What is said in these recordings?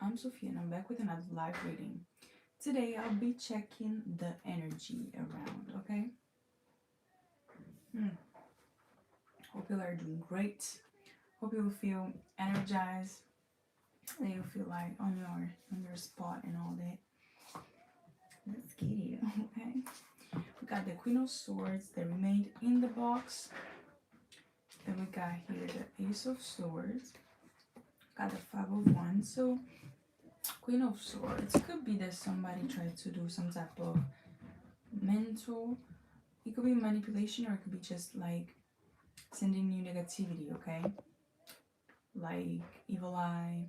I'm Sophia and I'm back with another live reading. Today I'll be checking the energy around, okay? Hope you are doing great. Hope you will feel energized. That you feel like on your spot and all that. Let's get it, okay? We got the Queen of Swords that remained in the box. Then we got here the Ace of Swords. Got the Five of Wands. So Queen of Swords could be that somebody tried to do some type of mental, it could be manipulation, or it could be just like sending you negativity, okay? Like evil eye,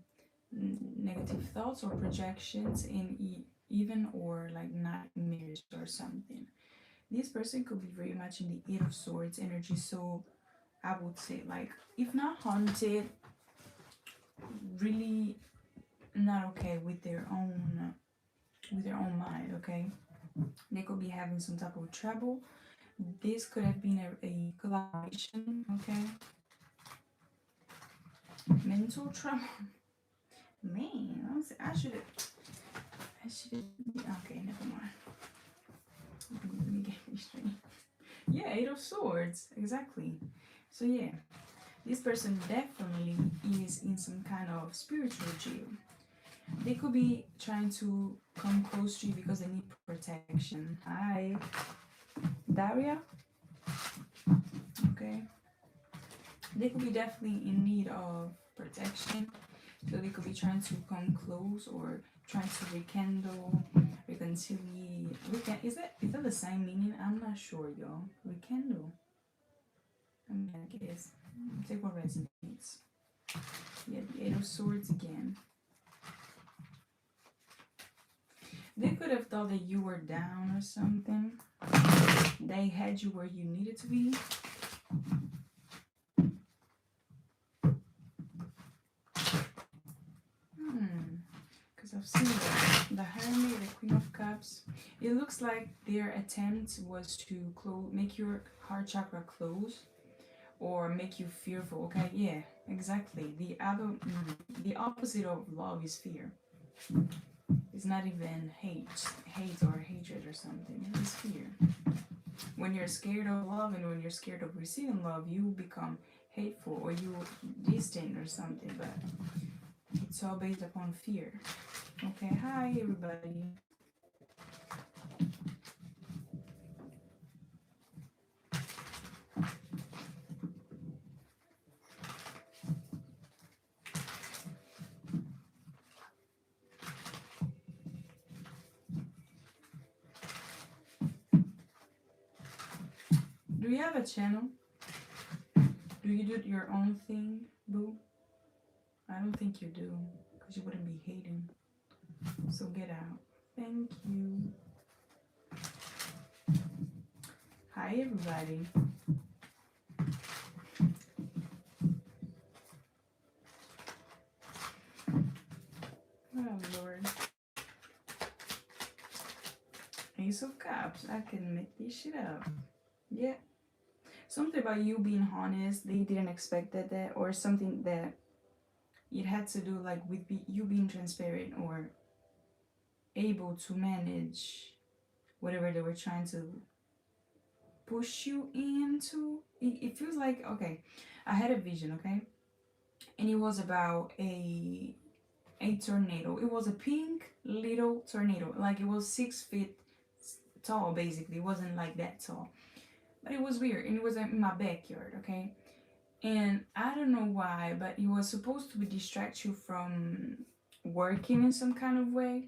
negative thoughts or projections, and even or like nightmares or something. This person could be very much in the Eight of Swords energy, so I would say, like, if not haunted, really not okay with their own mind, okay? They could be having some type of trouble. This could have been a collaboration, okay? Mental trouble. Man, I should have. Okay, never mind. Let me get this straight. Yeah, Eight of Swords, exactly. So yeah, this person definitely is in some kind of spiritual jail. They could be trying to come close to you because they need protection. Hi, Daria. Okay. They could be definitely in need of protection. So they could be trying to come close or trying to rekindle, reconcile. Is that the same meaning? I'm not sure, y'all. Rekindle. I mean, I guess. Take what resonates. Yeah, the Eight of Swords again. They could have thought that you were down or something. They had you where you needed to be. Because I've seen the Hermit, the Queen of Cups. It looks like their attempt was to make your heart chakra close or make you fearful. Okay, yeah, exactly. The opposite of love is fear. It's not even hate or hatred or something. It is fear. When you're scared of love and when you're scared of receiving love, you become hateful or you distant or something. But it's all based upon fear. Okay, hi everybody. Do you have a channel? Do you do your own thing, boo? I don't think you do, because you wouldn't be hating. So get out. Thank you. Hi everybody. Oh Lord. Ace of Cups. I can make this shit up. Yeah. Something about you being honest. They didn't expect that, or something that it had to do like with you being transparent or able to manage whatever they were trying to push you into. It feels like, okay, I had a vision, okay, and it was about a tornado. It was a pink little tornado, like it was 6 feet tall. Basically, it wasn't like that tall, but it was weird, and it was in my backyard, okay. And I don't know why, but it was supposed to distract you from working in some kind of way.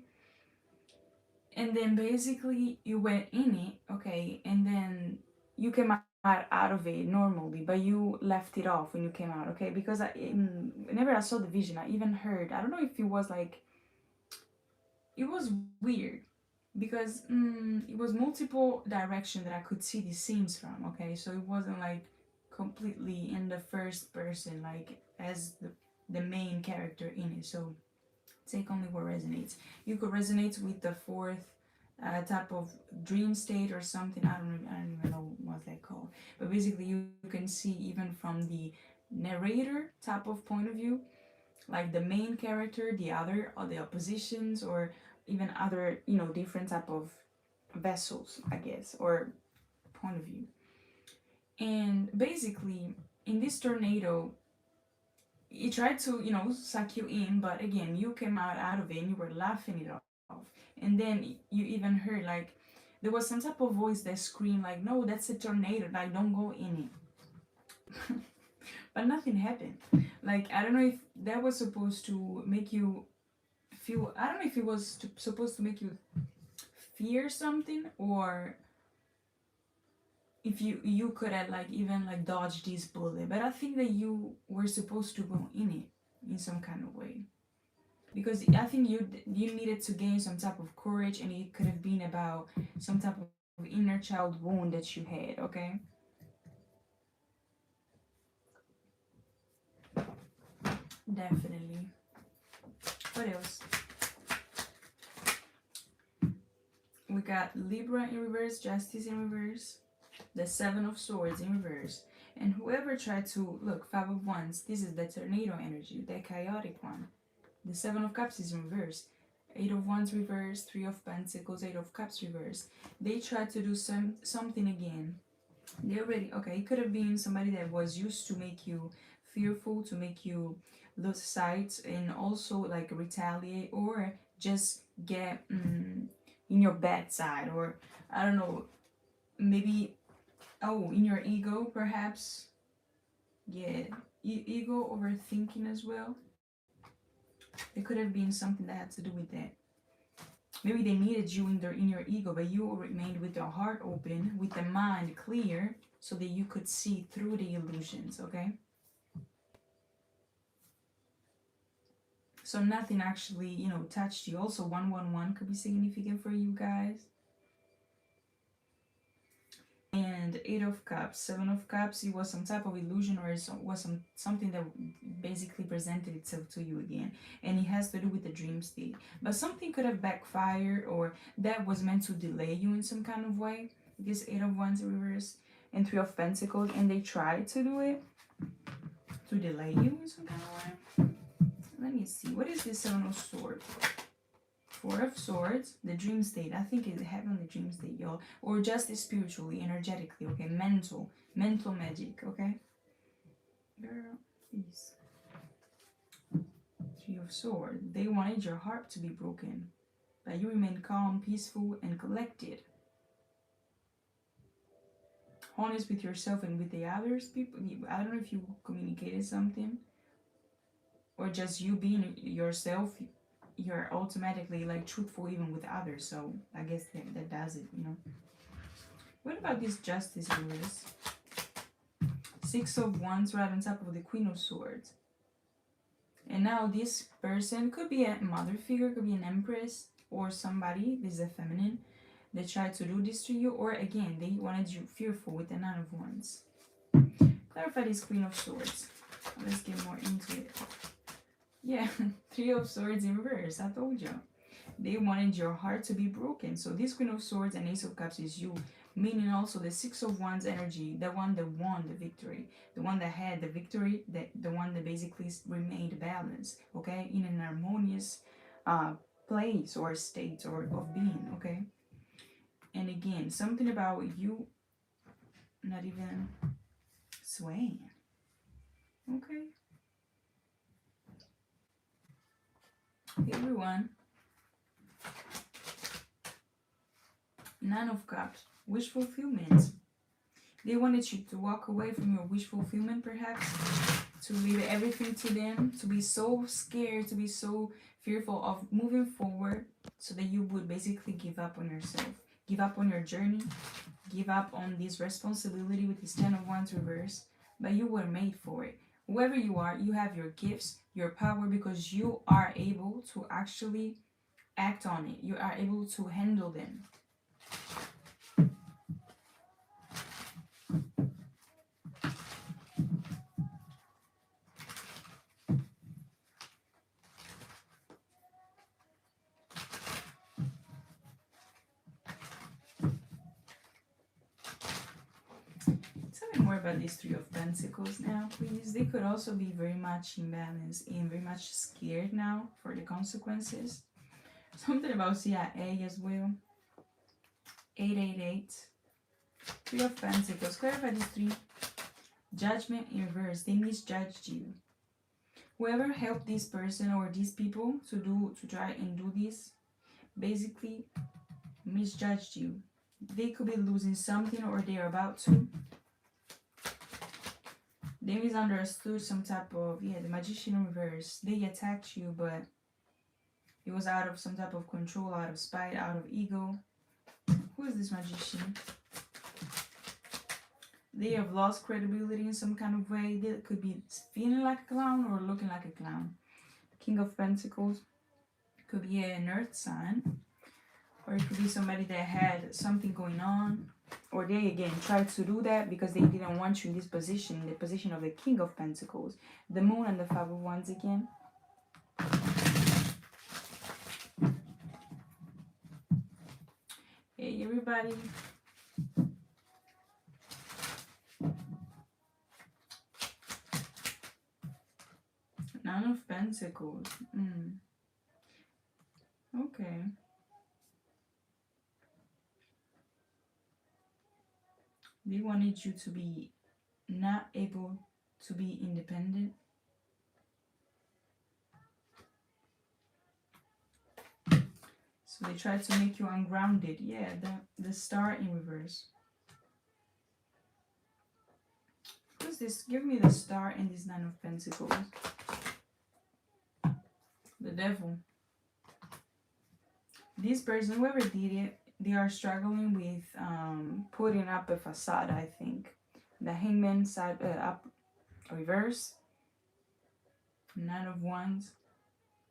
And then basically you went in it, okay, and then you came out of it normally, but you left it off when you came out, okay? Because whenever I saw the vision, I even heard, I don't know if it was like, it was weird because it was multiple direction that I could see the scenes from, okay? So it wasn't like completely in the first person, like as the main character in it. So take only what resonates. You could resonate with the fourth type of dream state or something. I don't even know what they call. But basically, you can see even from the narrator type of point of view, like the main character, the other, or the oppositions, or even other, different type of vessels, I guess, or point of view. And basically, in this tornado, it tried to, suck you in, but again, you came out of it and you were laughing it off. And then you even heard like there was some type of voice that screamed like, "No, that's a tornado, like don't go in it." But nothing happened. Like, I don't know if that was supposed to make you feel, I don't know if it was supposed to make you fear something, or if you could have like even like dodged this bullet, but I think that you were supposed to go in it in some kind of way, because I think you needed to gain some type of courage, and it could have been about some type of inner child wound that you had. Okay, definitely. What else? We got Libra in reverse, Justice in reverse, the Seven of Swords in reverse. And whoever tried to, look, Five of Wands, this is the tornado energy, the chaotic one. The Seven of Cups is in reverse. Eight of Wands reverse, Three of Pentacles, Eight of Cups reverse. They tried to do something again. They already, okay, it could have been somebody that was used to make you fearful, to make you lose sight, and also like retaliate, or just get in your bad side, or I don't know, maybe, oh, in your ego perhaps. Yeah, ego, overthinking as well. It could have been something that had to do with that. Maybe they needed you in your ego, but you remained with your heart open, with the mind clear, so that you could see through the illusions, okay? So nothing actually, touched you. Also, 111 could be significant for you guys. And Eight of Cups, Seven of Cups, it was some type of illusion, or it was something that basically presented itself to you again. And it has to do with the dream state. But something could have backfired, or that was meant to delay you in some kind of way. This Eight of Wands in reverse and Three of Pentacles, and they tried to do it to delay you in some kind of way. Let me see. What is this Seven of Swords? Four of Swords, the dream state. I think it's heavenly dream state, y'all. Or just spiritually, energetically, okay? Mental magic, okay? Girl, peace. Three of Swords. They wanted your heart to be broken, but you remain calm, peaceful, and collected. Honest with yourself and with the others, people. I don't know if you communicated something, or just you being yourself. You're automatically like truthful even with others, so I guess that does it, What about this Justice reverse? Six of Wands right on top of the Queen of Swords. And now this person could be a mother figure, could be an empress, or somebody, this is a feminine, that tried to do this to you, or again, they wanted you fearful with the Nine of Wands. Clarify this Queen of Swords. Let's get more into it. Yeah, Three of Swords in reverse, I told you. They wanted your heart to be broken. So this Queen of Swords and Ace of Cups is you. Meaning also the Six of Wands energy, the one that won the victory. The one that had the victory, the one that basically remained balanced, okay? In an harmonious place or state or of being, okay? And again, something about you not even swaying, okay? Hey everyone. Nine of Cups, wish fulfillment. They wanted you to walk away from your wish fulfillment, perhaps, to leave everything to them, to be so scared, to be so fearful of moving forward, so that you would basically give up on yourself, give up on your journey, give up on this responsibility with this Ten of Wands reverse. But you were made for it. Whoever you are, you have your gifts, your power, because you are able to actually act on it. You are able to handle them. me more about these Three of Pentacles now, please. They could also be very much imbalanced and very much scared now for the consequences. Something about CIA as well. 888. Three of Pentacles. Clarify these three. Judgment in reverse. They misjudged you. Whoever helped this person or these people to try and do this, basically misjudged you. They could be losing something or they're about to. They misunderstood some type of, the Magician in reverse. They attacked you, but it was out of some type of control, out of spite, out of ego. Who is this Magician? They have lost credibility in some kind of way. They could be feeling like a clown or looking like a clown. King of Pentacles. Could be an earth sign. Or it could be somebody that had something going on. Or they again tried to do that because they didn't want you in this position, the position of the King of Pentacles. The Moon and the Five of Wands again. Hey everybody. Nine of Pentacles. Okay. They wanted you to be not able to be independent. So they tried to make you ungrounded. Yeah, the Star in reverse. Who's this? Give me the Star and this Nine of Pentacles. The Devil. This person, whoever did it, they are struggling with putting up a facade, I think. The Hangman side up reverse. Nine of Wands.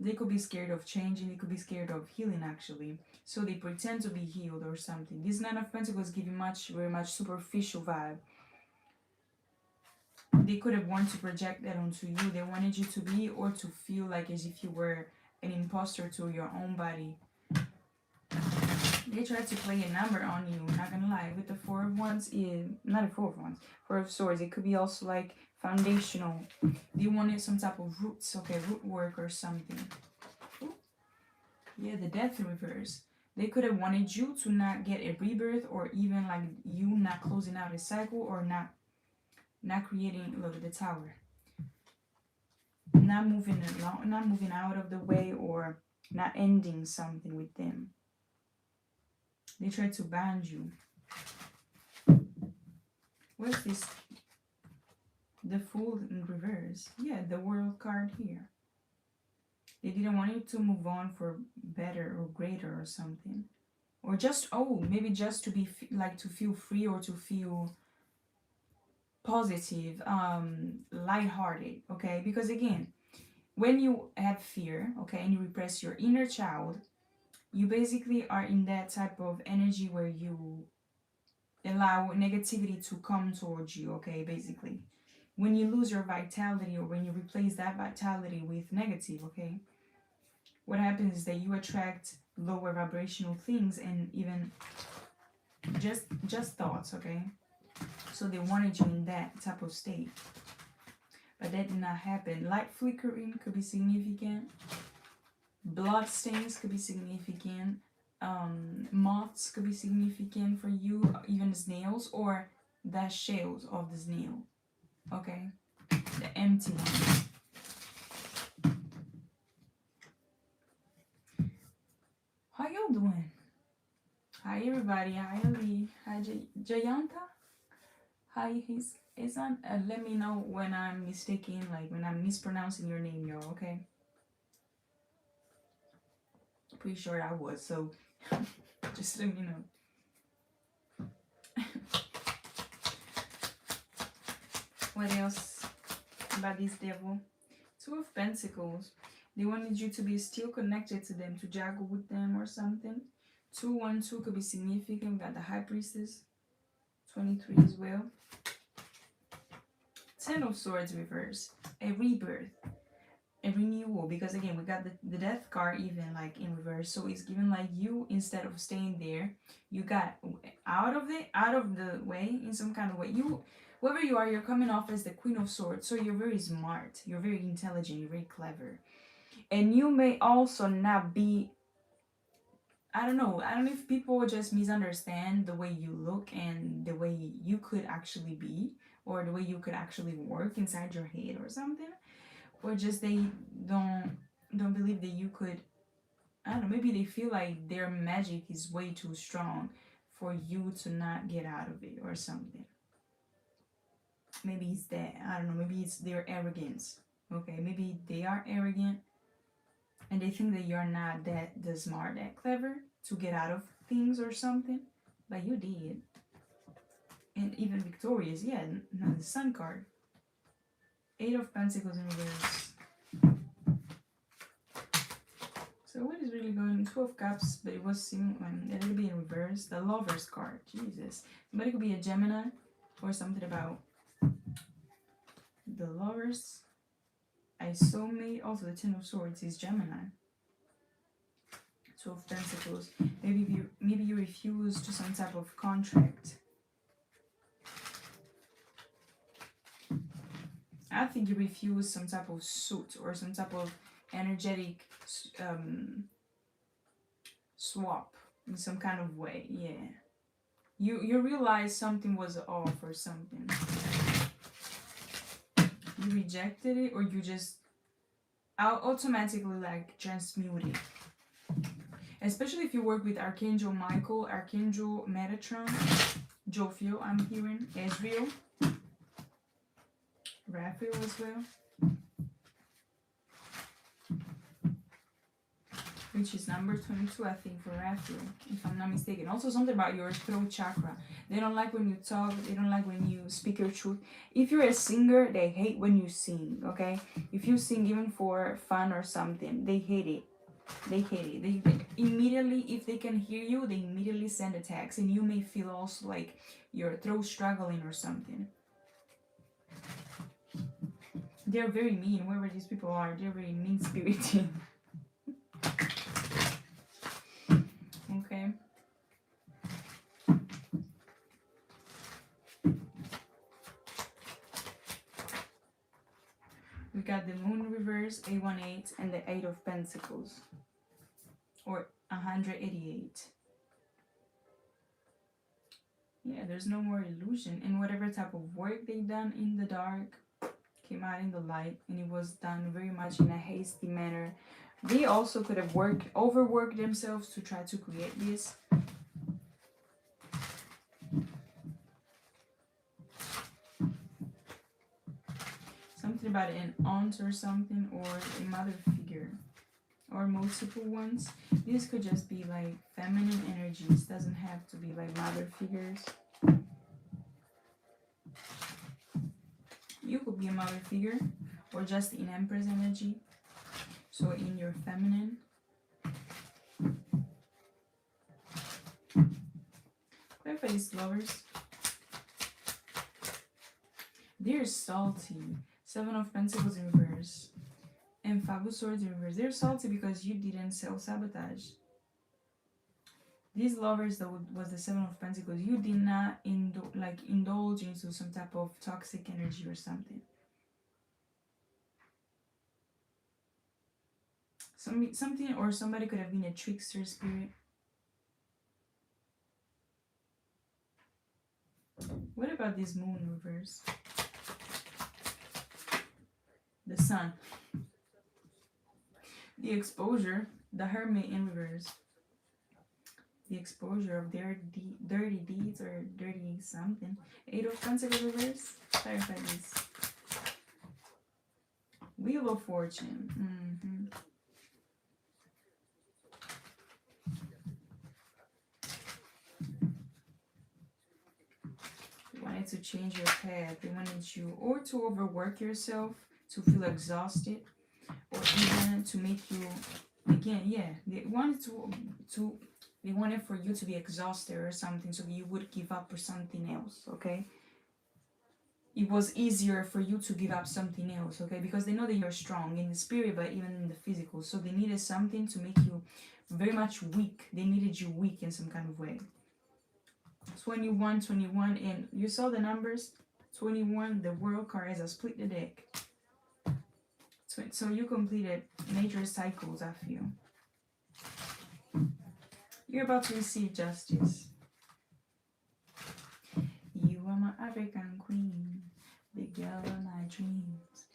They could be scared of changing. They could be scared of healing, actually. So they pretend to be healed or something. This Nine of Pentacles giving very much superficial vibe. They could have wanted to project that onto you. They wanted you to be or to feel like as if you were an imposter to your own body. They tried to play a number on you, not gonna lie. With the Four of Wands, not a Four of Wands, Four of Swords. It could be also like foundational. They wanted some type of roots, okay, root work or something. Ooh. Yeah, the Death in reverse. They could have wanted you to not get a rebirth, or even like you not closing out a cycle, or not creating, look at the Tower. Not moving along, not moving out of the way, or not ending something with them. They tried to bind you. What's this? The Fool in reverse. Yeah, the World card here. They didn't want you to move on for better or greater or something. Or just, maybe just to be, like, to feel free or to feel positive, lighthearted, okay? Because again, when you have fear, okay, and you repress your inner child, you basically are in that type of energy where you allow negativity to come towards you, okay, basically. When you lose your vitality, or when you replace that vitality with negative, okay, what happens is that you attract lower vibrational things and even just thoughts, okay? So they wanted you in that type of state. But that did not happen. Light flickering could be significant. Blood stains could be significant. Moths could be significant for you. Even snails, or the shells of the snail. Okay? The empty one. How y'all doing? Hi everybody. Hi Ali. Hi Jayanta. Hi Isan. Let me know when I'm mistaken, like when I'm mispronouncing your name, y'all, okay? Pretty sure I was, so just let me know. What else about this Devil? Two of Pentacles. They wanted you to be still connected to them, to juggle with them or something. 212 could be significant. We got the High Priestess. 23 as well. 10 of Swords reverse. A rebirth. A renewal. Because again, we got the Death card even like in reverse. So it's given like you, instead of staying there, you got out of the way in some kind of way. whoever you are, you're coming off as the Queen of Swords. So you're very smart, you're very intelligent, you're very clever. And you may also not be, I don't know if people just misunderstand the way you look and the way you could actually be, or the way you could actually work inside your head or something, or just they don't believe that you could, I don't know, maybe they feel like their magic is way too strong for you to not get out of it or something. Maybe it's that, I don't know, maybe it's their arrogance. Okay, maybe they are arrogant and they think that you're not that smart, that clever to get out of things or something, but you did. And even victorious, yeah, not the Sun card. 8 of Pentacles in reverse. So what is really going on? 2 of Cups, but it was a little bit in reverse. The Lovers card, Jesus. Somebody could be a Gemini or something about the Lovers. A soulmate, also the 10 of Swords is Gemini. 2 of Pentacles. Maybe you refuse to some type of contract. I think you refuse some type of suit or some type of energetic swap in some kind of way. Yeah, you realize something was off or something. You rejected it, or you just automatically like transmute it. Especially if you work with Archangel Michael, Archangel Metatron, Jophiel, I'm hearing, Ezreal, Raphael as well, which is number 22, I think, for Raphael, if I'm not mistaken. Also something about your throat chakra. They don't like when you talk, they don't like when you speak your truth. If you're a singer, they hate when you sing, okay? If you sing even for fun or something, they hate it. They hate it. They immediately, if they can hear you, they immediately send a text, and you may feel also like your throat struggling or something. They're very mean, whoever these people are. They're very mean-spirited. Okay. We got the Moon reverse, 818, and the 8 of Pentacles, or 188. Yeah, there's no more illusion. And whatever type of work they done in the dark came out in the light, and it was done very much in a hasty manner. They also could have overworked themselves to try to create this. Something about an aunt or something, or a mother figure, or multiple ones. This could just be like feminine energies. Doesn't have to be like mother figures. You could be a mother figure, or just in Empress energy. So in your feminine. Clarify these lovers. They're salty. 7 of Pentacles in reverse. And 5 of Swords in reverse. They're salty because you didn't self-sabotage. These lovers that was the 7 of Pentacles, you did not indulge into some type of toxic energy or something. Something or somebody could have been a trickster spirit. What about this Moon reverse? The Sun. The exposure, the Hermit in reverse. The exposure of their dirty deeds or dirty something. 8 of Pentacles reverse. Clarify this. Wheel of Fortune. They wanted to change your path. They wanted you or to overwork yourself, to feel exhausted, or even to make you, again, yeah, they wanted they wanted for you to be exhausted or something, so you would give up for something else, okay? It was easier for you to give up something else, okay? Because they know that you're strong in the spirit, but even in the physical. So they needed something to make you very much weak. They needed you weak in some kind of way. 21, 21, and you saw the numbers. 21, the World card is a split the deck. So you completed major cycles, I feel. You're about to receive justice. You are my African queen, the girl of my dreams.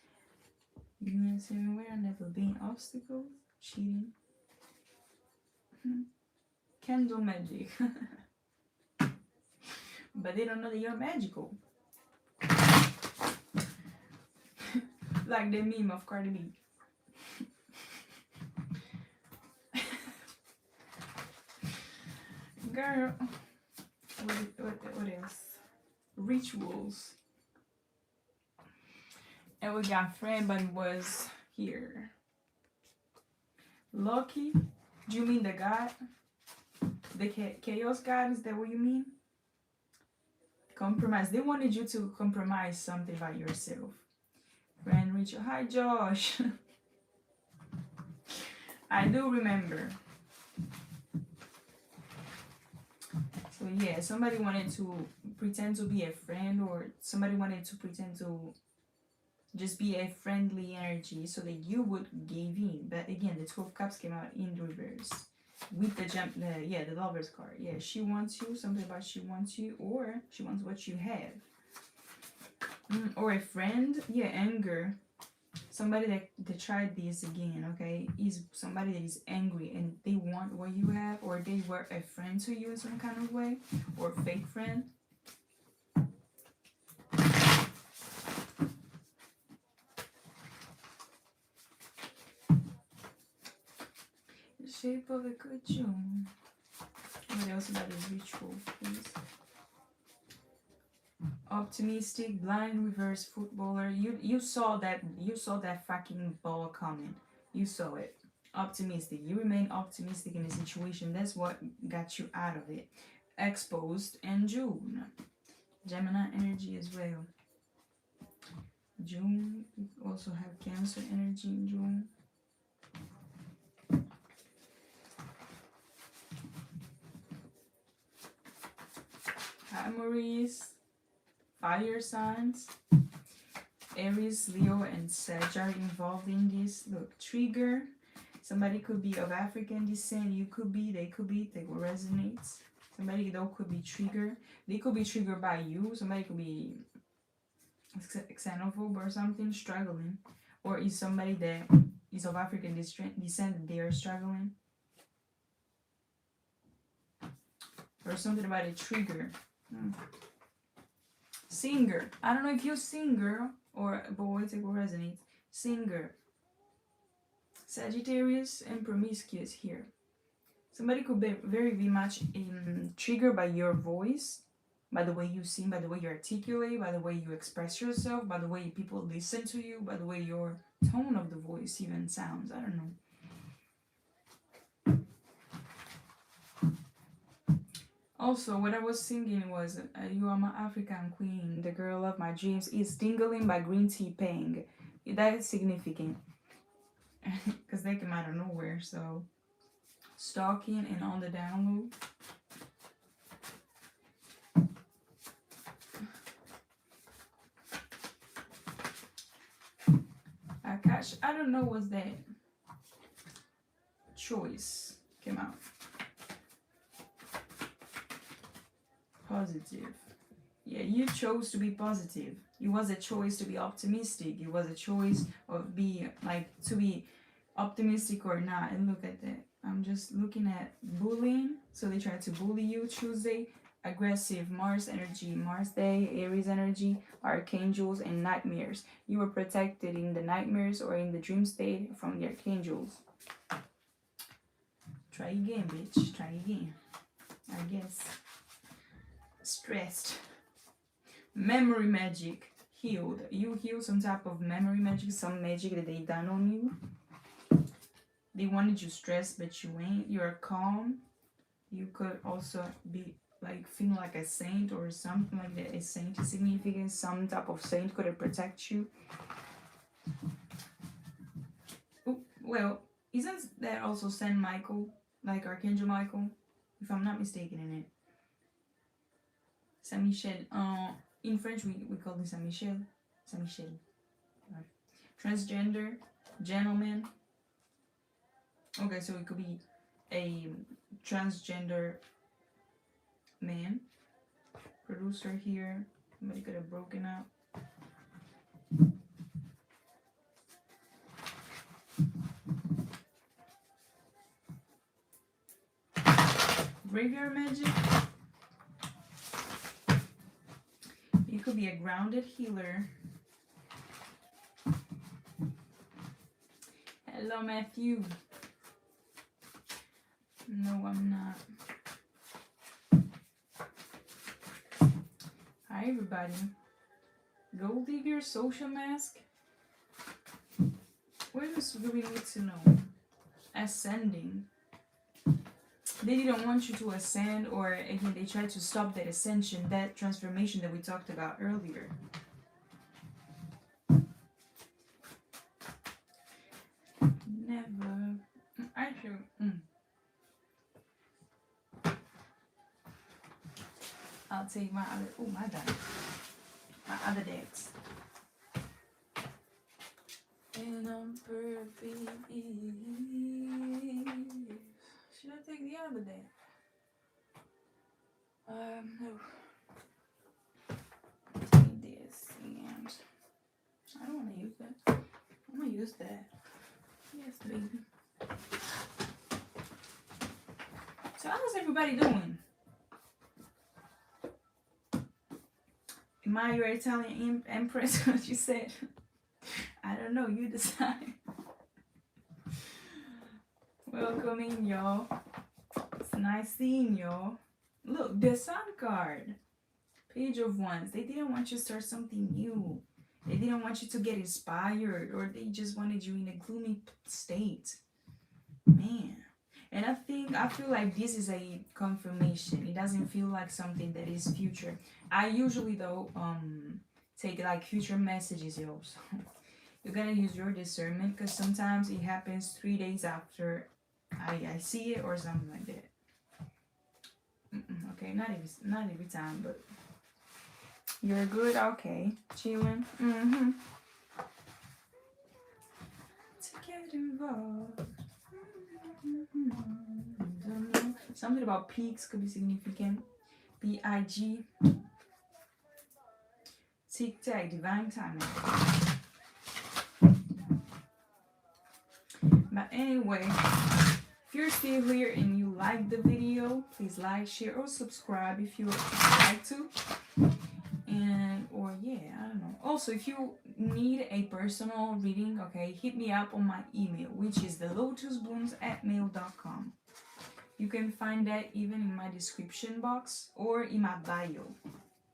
You answer me where I've never been. Obstacles, cheating. Candle magic. But they don't know that you're magical. Like the meme of Cardi B. Girl, what else? Rituals. And we got friend, but it was here. Lucky? Do you mean the god? The chaos god? Is that what you mean? Compromise. They wanted you to compromise something about yourself. Friend ritual. Hi, Josh. I do remember. So yeah, somebody wanted to pretend to be a friend, or somebody wanted to pretend to just be a friendly energy so that you would give in. But again, the 12 cups came out in reverse with the Lovers card. Yeah, she wants you, something about she wants you, or she wants what you have. Or a friend. Yeah, anger. Somebody that tried this again, okay, is somebody that is angry and they want what you have, or they were a friend to you in some kind of way, or fake friend. The shape of a good June. What else about this ritual, please? Optimistic, blind, reverse footballer. You saw that fucking ball coming. You saw it. Optimistic. You remain optimistic in the situation. That's what got you out of it. Exposed and June. Gemini energy as well. June. We also have Cancer energy in June. Hi, Maurice. Fire signs. Aries, Leo, and Sag are involved in this. Look, trigger. Somebody could be of African descent. You could be. They could be. They will resonate. Somebody though could be triggered. They could be triggered by you. Somebody could be xenophobe or something, struggling. Or is somebody that is of African descent, they are struggling. Or something about a trigger. Singer. I don't know if you sing, girl, or boys, it will resonate. Singer. Sagittarius and promiscuous here. Somebody could be very much triggered by your voice, by the way you sing, by the way you articulate, by the way you express yourself, by the way people listen to you, by the way your tone of the voice even sounds. I don't know. Also, what I was singing was You Are My African Queen, the girl of my dreams, is Tingling by Green Tea Pang. That is significant. Because they came out of nowhere, so stalking and on the download. Akash, I don't know what's that. Choice came out. Positive. Yeah, you chose to be positive. It was a choice to be optimistic. It was a choice of to be optimistic or not. And look at that. I'm just looking at bullying. So they tried to bully you. Tuesday, aggressive, Mars energy, Mars day, Aries energy, archangels, and nightmares. You were protected in the nightmares or in the dream state from the archangels. Try again, bitch. Try again. I guess. Stressed. Memory magic. Healed. You heal some type of memory magic, some magic that they done on you. They wanted you stressed, but you ain't. You're calm. You could also be like feeling like a saint or something like that. A saint is significant. Some type of saint could protect you. Oh, well, isn't that also Saint Michael? Like Archangel Michael? If I'm not mistaken in it. Saint Michel. in French we call this Saint-Michel. Saint-Michel. Transgender, gentleman. Okay, so it could be a transgender man. Producer here. Somebody could have broken up. Graveyard magic. You could be a grounded healer. Hello, Matthew. No, I'm not. Hi, everybody. Gold digger, social mask. What else do we need to know? Ascending. They didn't want you to ascend, or again, they tried to stop that ascension, that transformation that we talked about earlier. Never. Actually, I'll take my other. Oh, my bad. My other decks. And I'm perfect. Should I take the other deck? No. Take this and I don't want to use that. I'm gonna use that. Yes, baby. So how's everybody doing? Am I your Italian empress? What you said? I don't know. You decide. Welcome in, y'all. It's nice seeing y'all. Look, the Sun card. Page of Wands. They didn't want you to start something new. They didn't want you to get inspired, or they just wanted you in a gloomy state. Man. And I feel like this is a confirmation. It doesn't feel like something that is future. I usually though take like future messages, yo. So you gotta use your discernment, because sometimes it happens 3 days after I see it or something like that. Okay, not every time, but you're good. Okay, chilling. To get involved. Something about peaks could be significant. B-I-G. Tic-tac, divine timing. But anyway, if you're still here and you like the video, please like, share, or subscribe if you would like to. And, or yeah, I don't know. Also, if you need a personal reading, okay, hit me up on my email, which is thelotusblooms@mail.com. You can find that even in my description box or in my bio,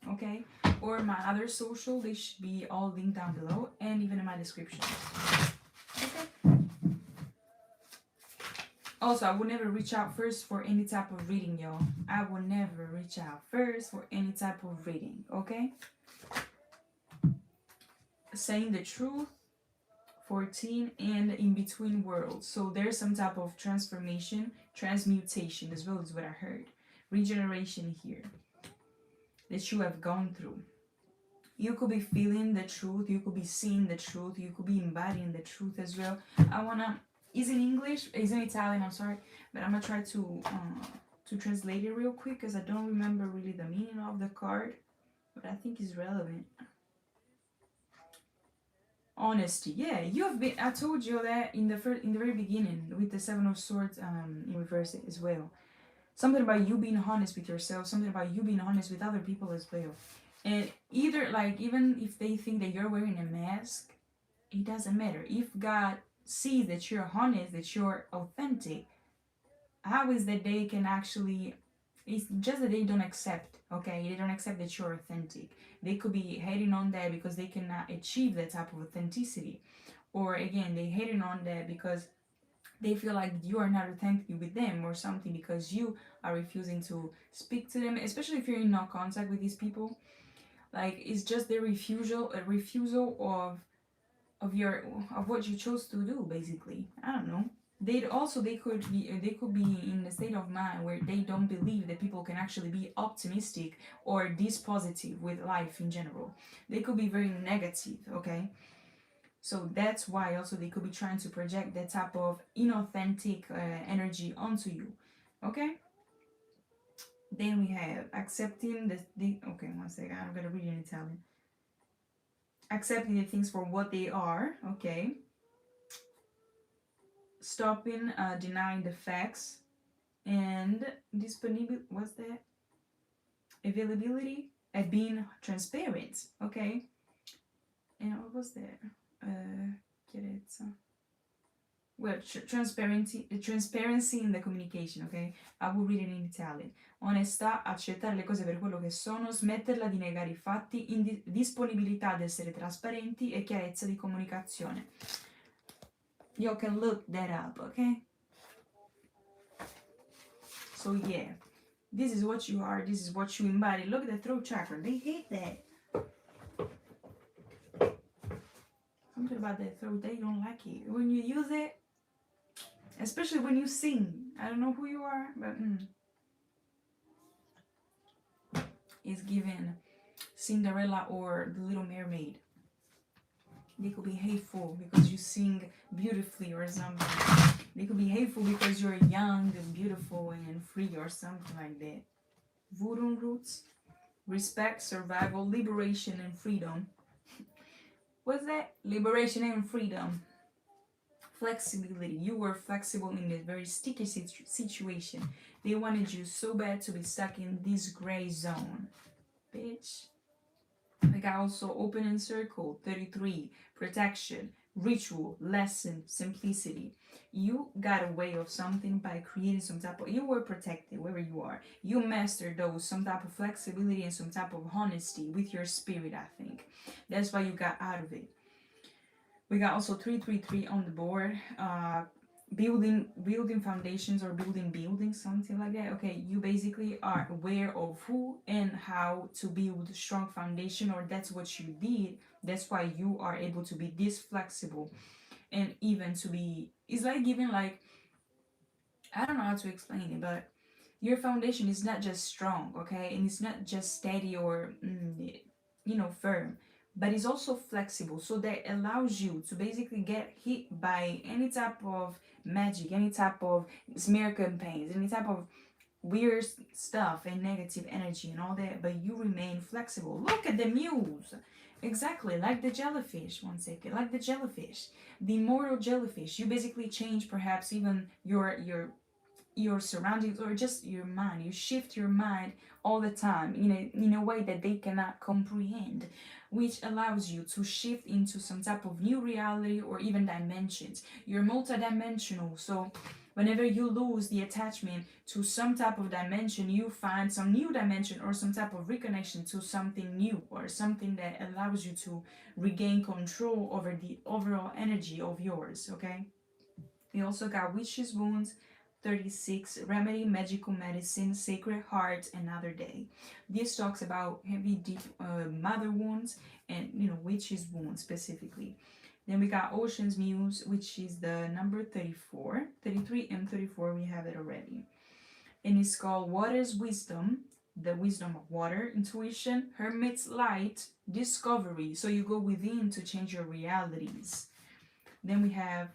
okay? Or my other social, they should be all linked down below and even in my description. Okay? Also, I would never reach out first for any type of reading, y'all. I will never reach out first for any type of reading, okay? Saying the truth, 14, and in between worlds. So there's some type of transformation, transmutation as well, is what I heard. Regeneration here that you have gone through. You could be feeling the truth, you could be seeing the truth, you could be embodying the truth as well. I wanna, is in English, is in Italian, I'm sorry, but I'm gonna try to translate it real quick, because I don't remember really the meaning of the card, but I think it's relevant. Honesty, yeah, you've been, I told you that in the very beginning with the Seven of Swords in reverse as well. Something about you being honest with yourself, something about you being honest with other people as well. And either, like, even if they think that you're wearing a mask, it doesn't matter. If God sees that you're honest, that you're authentic, how is that they can actually, it's just that they don't accept, okay? They don't accept that you're authentic. They could be hating on that because they cannot achieve that type of authenticity. Or again, they hating on that because they feel like you are not authentic with them or something, because you are refusing to speak to them, especially if you're in no contact with these people. Like, it's just their refusal of what you chose to do, basically. I don't know. They could be in the state of mind where they don't believe that people can actually be optimistic or this positive with life in general. They could be very negative, okay? So that's why also they could be trying to project that type of inauthentic energy onto you, okay? Then we have accepting the okay, one second, I'm gonna read it in Italian. Accepting the things for what they are, okay? Stopping denying the facts, and disponibility, what's that? Availability and being transparent, okay? And what was that? Chiarezza. Well, transparency in the communication, ok? I will read it in Italian. Onestà, accettare le cose per quello che sono, smetterla di negare i fatti, disponibilità ad essere trasparenti e chiarezza di comunicazione. You can look that up, ok? So yeah, this is what you are, this is what you embody. Look at the throat chakra, they hate that. Something about that throat, they don't like it. When you use it, especially when you sing, I don't know who you are, but it's given Cinderella or the Little Mermaid. They could be hateful because you sing beautifully or something. They could be hateful because you're young and beautiful and free or something like that. Voodoo roots, respect, survival, liberation, and freedom. What's that? Liberation and freedom. Flexibility. You were flexible in this very sticky situation. They wanted you so bad to be stuck in this gray zone. Bitch. We got also open and circle, 33, protection, ritual, lesson, simplicity. You got a way of something by creating some type of, you were protected wherever you are. You mastered those, some type of flexibility and some type of honesty with your spirit, I think. That's why you got out of it. We got also 333 on the board. Building foundations or building buildings, something like that. Okay, you basically are aware of who and how to build strong foundation, or that's what you did. That's why you are able to be this flexible, and even to be, it's like giving, like, I don't know how to explain it, but your foundation is not just strong, okay, and it's not just steady or firm, but it's also flexible, so that allows you to basically get hit by any type of magic, any type of smear campaigns, any type of weird stuff and negative energy and all that, but you remain flexible. Look at the muse. Exactly, like the jellyfish. One second, like the jellyfish, the immortal jellyfish. You basically change perhaps even your surroundings or just your mind. You shift your mind all the time in a way that they cannot comprehend, which allows you to shift into some type of new reality or even dimensions. You're multidimensional, so whenever you lose the attachment to some type of dimension, you find some new dimension or some type of reconnection to something new or something that allows you to regain control over the overall energy of yours, okay? We also got witches wounds, 36, remedy, magical medicine, sacred heart, another day. This talks about heavy, deep mother wounds and witches wounds specifically. Then we got Ocean's Muse, which is the number 34. 33 and 34, we have it already. And it's called Water's Wisdom, the wisdom of water, intuition, hermit's light, discovery. So you go within to change your realities. Then we have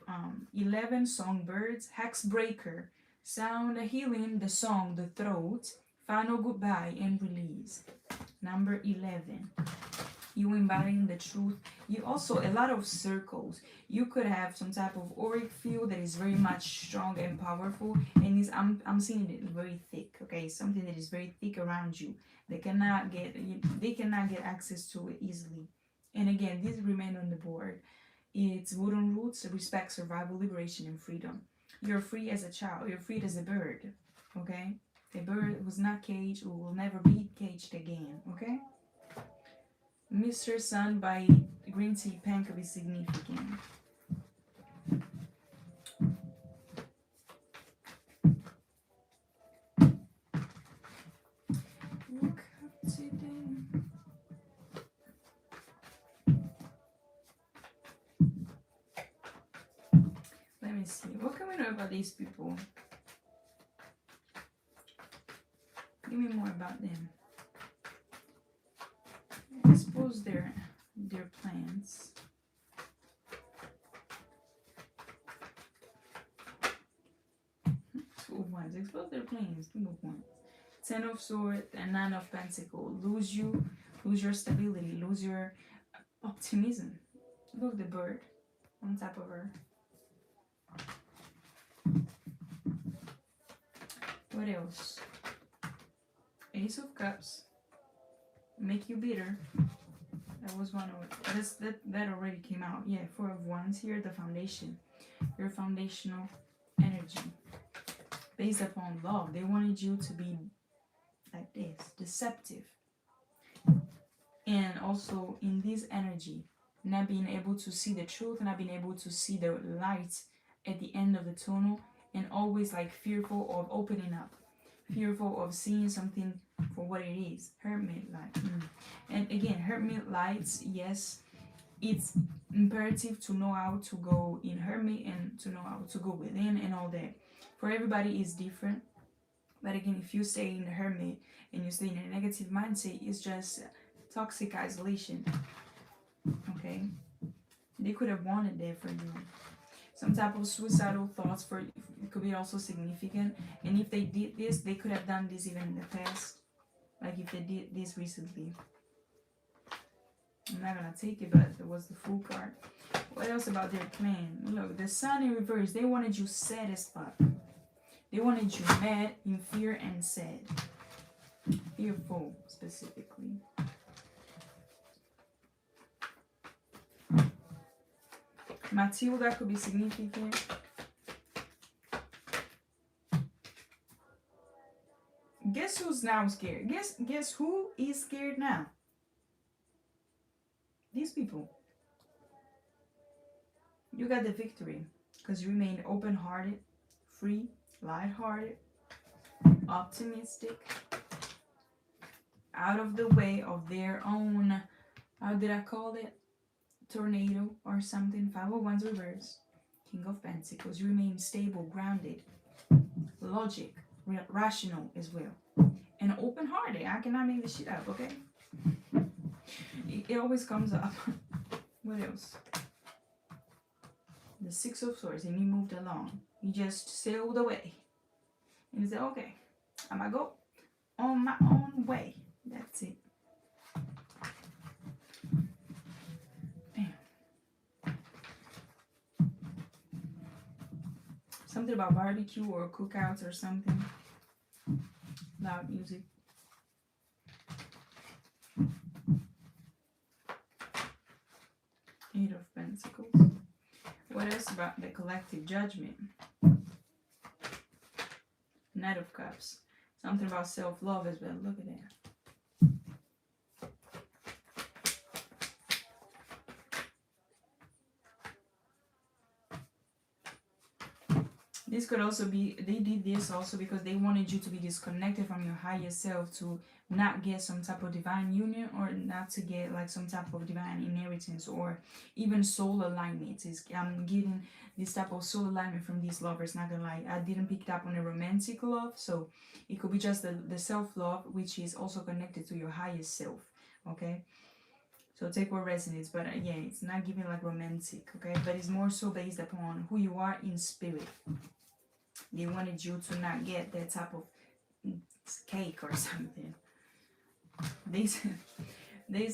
11 songbirds, Hexbreaker, sound, healing, the song, the throat, final goodbye and release. Number 11. You embodying the truth. You also, a lot of circles. You could have some type of auric field that is very much strong and powerful, and I'm seeing it very thick. Okay, something that is very thick around you. They cannot get access to it easily. And again, these remain on the board. It's wooden roots, respect, survival, liberation, and freedom. You're free as a child. You're free as a bird. Okay, a bird who's not caged will never be caged again. Okay. Mr. Sun by Green Tea Pen could be significant. Look up today. Let me see. What can we know about these people? Give me more about them. Expose their plans. Two of Wands. Expose their plans. Two of Wands. Ten of Swords and Nine of Pentacles. Lose your stability. Lose your optimism. Look, the bird on top of her. What else? Ace of Cups. Make you bitter. That was one of that already came out. Yeah, Four of Wands here, the foundation. Your foundational energy. Based upon love. They wanted you to be like this, deceptive. And also in this energy, not being able to see the truth, not being able to see the light at the end of the tunnel, and always like fearful of opening up, fearful of seeing something for what it is. Hermit light. And again, hermit lights, yes, it's imperative to know how to go in hermit and to know how to go within and all that. For everybody is different. But again, if you stay in the hermit and you stay in a negative mindset, it's just toxic isolation. Okay? They could have wanted that for you. Some type of suicidal thoughts for it could be also significant. And if they did this, they could have done this even in the past. Like if they did this recently. I'm not gonna take it, but it was the Fool card. What else about their plan? Look, the Sun in reverse. They wanted you satisfied. They wanted you mad, in fear, and sad. Fearful, specifically. Matilda could be significant. Guess who's now scared? Guess who is scared now? These people. You got the victory because you remained open-hearted, free, light-hearted, optimistic, out of the way of their own, how did I call it? Tornado or something. Five of Wands reverse. King of Pentacles. You remain stable, grounded, logic, rational as well, and open-hearted. I cannot make this shit up, okay? It always comes up. What else? The Six of Swords, and you moved along. You just sailed away. And you said, okay, I'm gonna go on my own way. That's it. Damn. Something about barbecue or cookouts or something. Loud music. Eight of Pentacles. What else about the collective judgment? Knight of Cups. Something about self-love as well. Look at that. This could also be, they did this also because they wanted you to be disconnected from your higher self, to not get some type of divine union, or not to get like some type of divine inheritance, or even soul alignment. I'm getting this type of soul alignment from these lovers, not gonna lie. I didn't pick it up on a romantic love, so it could be just the self-love, which is also connected to your highest self, okay? So take what resonates, but yeah, it's not giving like romantic, okay? But it's more so based upon who you are in spirit. They wanted you to not get that type of cake or something. They said that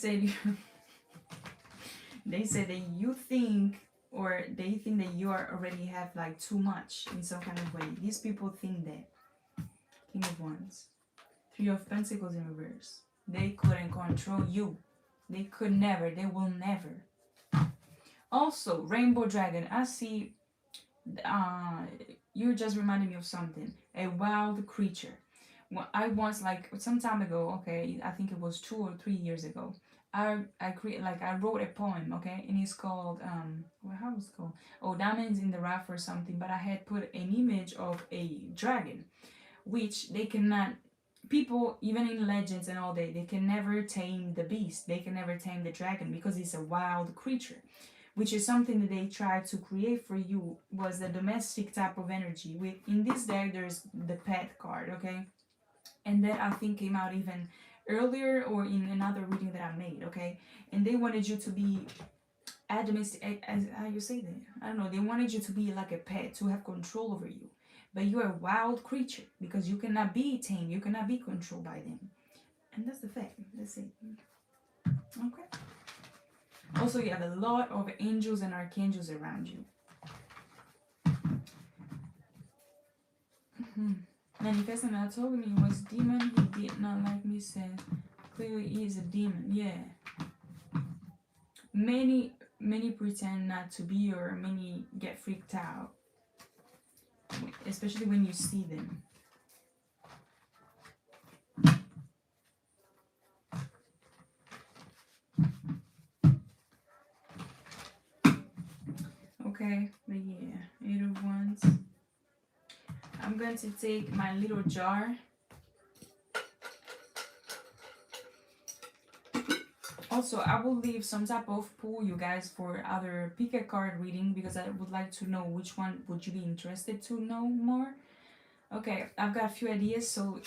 you think, or they think that you are already have like too much in some kind of way. These people think that. King of Wands. Three of Pentacles in reverse. They couldn't control you. They could never. They will never. Also, Rainbow Dragon. I see. You just reminded me of something. A wild creature. Well, I once, like some time ago, okay, I think it was 2 or 3 years ago, I wrote a poem, okay, and it's called how was it called? Oh, Diamonds in the Rough or something. But I had put an image of a dragon, which they cannot. People, even in legends and all that, they can never tame the beast. They can never tame the dragon because it's a wild creature, which is something that they tried to create for you, was the domestic type of energy. In this deck, there's the pet card, okay? And that I think came out even earlier or in another reading that I made, okay? And they wanted you to be domestic, as how you say that, I don't know, they wanted you to be like a pet, to have control over you, but you're a wild creature because you cannot be tamed, you cannot be controlled by them, and that's the fact. That's it. Okay. Also, you have a lot of angels and archangels around you. Manifesting, I told him he was demon, he did not like me, said clearly he is a demon. Yeah, many pretend not to be, or many get freaked out, especially when you see them. Okay, but yeah, 8 of Wands. I'm going to take my little jar. Also, I will leave some type of poll, you guys, for other pick a card reading, because I would like to know which one would you be interested to know more. Okay, I've got a few ideas, so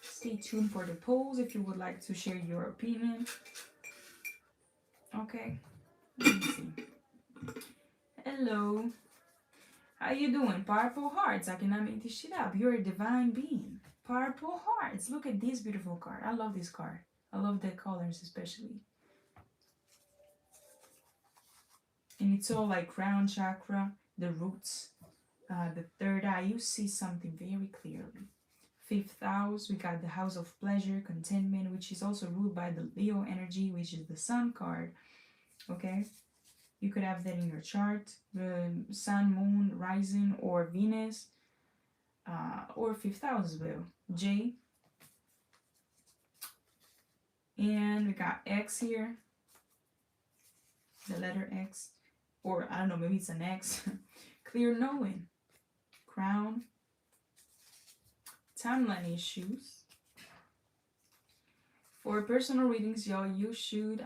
stay tuned for the polls if you would like to share your opinion. Okay, let me see. Hello. How you doing? Purple hearts. I cannot make this shit up. You're a divine being. Purple hearts. Look at this beautiful card. I love this card. I love the colors especially. And it's all like crown chakra, the roots, the third eye. You see something very clearly. Fifth house, we got the house of pleasure, contentment, which is also ruled by the Leo energy, which is the sun card. Okay, you could have that in your chart, the sun, moon, rising, or Venus, or fifth house as well. J. And we got X here, the letter X, or I don't know, maybe it's an X. Clear knowing, crown, timeline issues. For personal readings, y'all, you should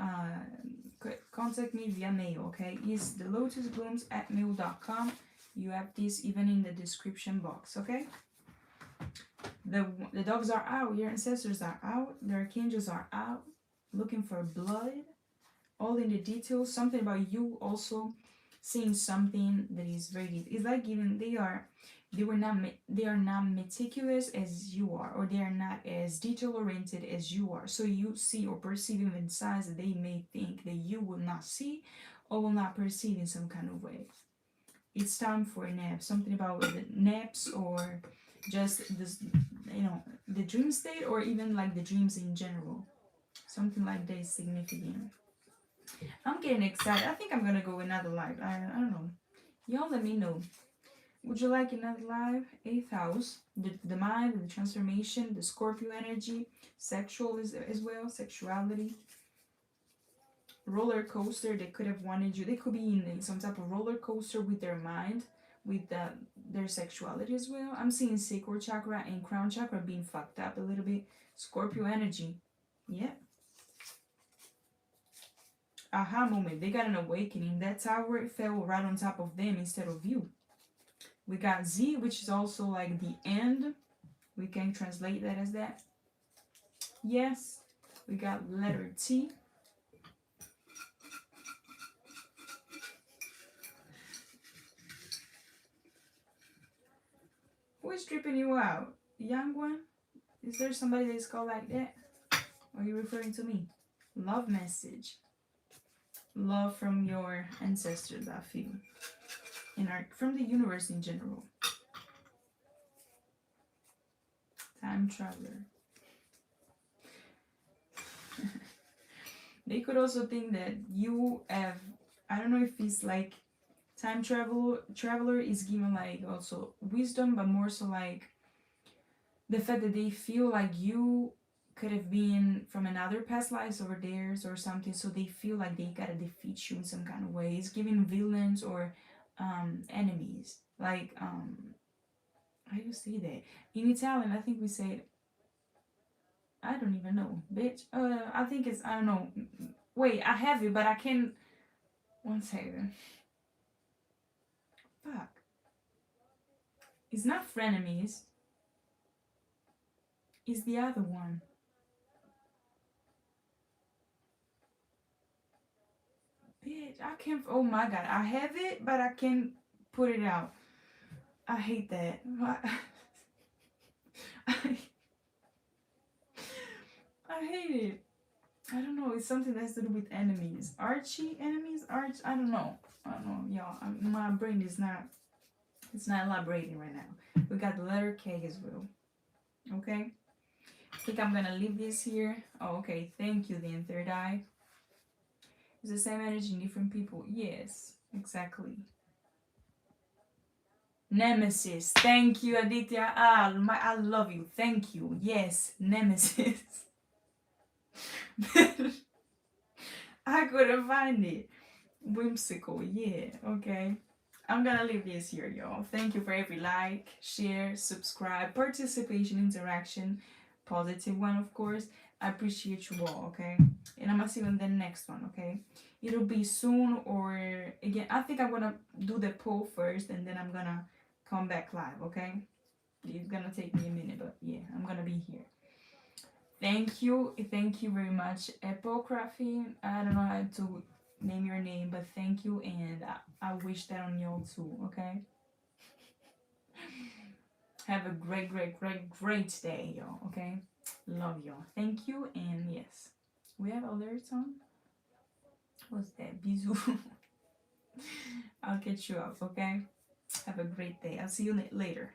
contact me via mail, okay? It's thelotusblooms@mail.com. You have this even in the description box, okay? The dogs are out, your ancestors are out, the archangels are out, looking for blood, all in the details. Something about you also seeing something that is very, it's like even they are not meticulous as you are, or they are not as detail oriented as you are, so you see or perceive even signs that they may think that you will not see or will not perceive in some kind of way. It's time for a nap. Something about the naps, or just this, the dream state, or even like the dreams in general. Something like that is significant. I'm getting excited. I think I'm gonna go another live. I don't know. Y'all let me know. Would you like another live? 8th house, the mind, the transformation, the Scorpio energy, sexual as well, sexuality. Roller coaster, they could have wanted you. They could be in some type of roller coaster with their mind, with their sexuality as well. I'm seeing sacral chakra and crown chakra being fucked up a little bit. Scorpio energy. Yeah. Aha moment. They got an awakening. That tower fell right on top of them instead of you. We got Z, which is also like the end. We can translate that as that. Yes. We got letter T. Who is tripping you out? Young one? Is there somebody that is called like that? Or are you referring to me? Love message. Love from your ancestors, I feel. From the universe in general. Time traveler. They could also think that you have, I don't know if it's like time traveler is given like also wisdom, but more so like the fact that they feel like you could have been from another past lives or theirs or something, so they feel like they gotta defeat you in some kind of way. It's giving villains or enemies. Like how do you say that? In Italian, I think we say, I don't even know, bitch. I think it's, I don't know. Wait, I have it, but I can't. One second. Fuck. It's not frenemies. is the other one? Bitch, I can't. Oh my god, I have it, but I can't put it out. I hate that. I, I hate it. I don't know. It's something that has to do with enemies. Archie enemies. I don't know. I don't know, y'all. My brain is not. It's not elaborating right now. We got the letter K as well. Okay. I think I'm gonna leave this here. Oh, okay. Thank you. Then third eye. It's the same energy in different people. Yes, exactly. Nemesis. Thank you, Aditya. I love you. Thank you. Yes, Nemesis. I couldn't find it. Whimsical. Yeah. Okay. I'm gonna leave this here, y'all. Thank you for every like, share, subscribe, participation, interaction, positive one, of course. I appreciate you all, okay? And I'm gonna see you in the next one, okay? It'll be soon, or again, I think I'm gonna do the poll first and then I'm gonna come back live, okay? It's gonna take me a minute, but yeah, I'm gonna be here. Thank you very much, Epocraphy. I don't know how to name your name, but thank you, and I wish that on y'all too, okay? Have a great, great, great, great day, y'all, okay? Love y'all. Thank you, and yes. We have alerts on? What's that? Bisous. I'll catch you up, okay? Have a great day. I'll see you later.